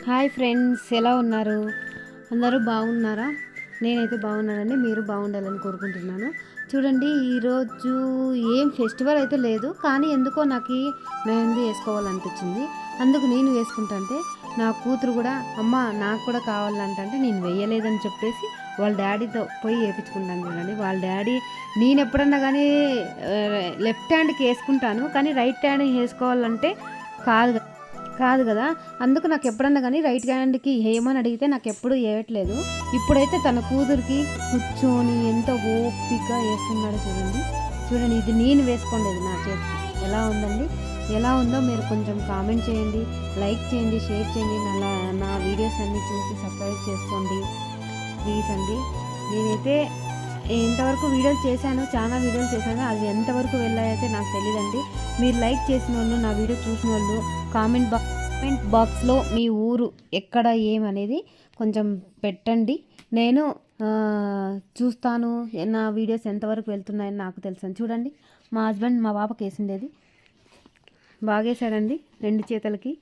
Hi friends, ఎలా ఉన్నారు? అందరూ బాగున్నారా? నేనైతే బాగున్నానండి. మీరు బాగుండాలని కోరుకుంటున్నాను. చూడండి, ఈరోజు ఏం ఫెస్టివల్ అయితే లేదు, కానీ ఎందుకో నాకు ఈ మెహందీ వేసుకోవాలనిపించింది. అందుకు నేను వేసుకుంటుంటే నా కూతురు కూడా అమ్మ నాకు కూడా కావాలంటే నేను వేయలేదని చెప్పేసి వాళ్ళ డాడీతో పోయి వేయించుకుంటాను. చూడండి, వాళ్ళ డాడీ నేను ఎప్పుడన్నా కానీ లెఫ్ట్ హ్యాండ్కి వేసుకుంటాను, కానీ రైట్ హ్యాండ్ వేసుకోవాలంటే కాదు కాదు కదా. అందుకు నాకు ఎప్పుడన్నా కానీ రైట్ హ్యాండ్కి వేయమని అడిగితే నాకు ఎప్పుడు వేయట్లేదు. ఇప్పుడైతే తన కూతురికి కూర్చొని ఎంత ఓపికగా వేస్తున్నాడో చూడండి. చూడండి, ఇది నేను వేసుకోండి నా చేతికి ఎలా ఉందండి. ఎలా ఉందో మీరు కొంచెం కామెంట్ చేయండి, లైక్ చేయండి, షేర్ చేయండి. నా వీడియోస్ అన్నీ చూసి సబ్స్క్రైబ్ చేసుకోండి ప్లీజ్ అండి. నేనైతే ఎంతవరకు వీడియోలు చేశాను, చాలా వీడియోలు చేశాను, అది ఎంతవరకు వెళ్ళాయైతే నాకు తెలియదండి. మీరు లైక్ చేసిన వాళ్ళు, నా వీడియో చూసిన వాళ్ళు కామెంట్ బాక్స్లో మీ ఊరు ఎక్కడ ఏమనేది కొంచెం పెట్టండి. నేను చూస్తాను నా వీడియోస్ ఎంతవరకు వెళ్తున్నాయని నాకు తెలుసు. చూడండి, మా హస్బెండ్ మా పాపకి వేసిండేది బాగేశాడండి 2 చేతులకి.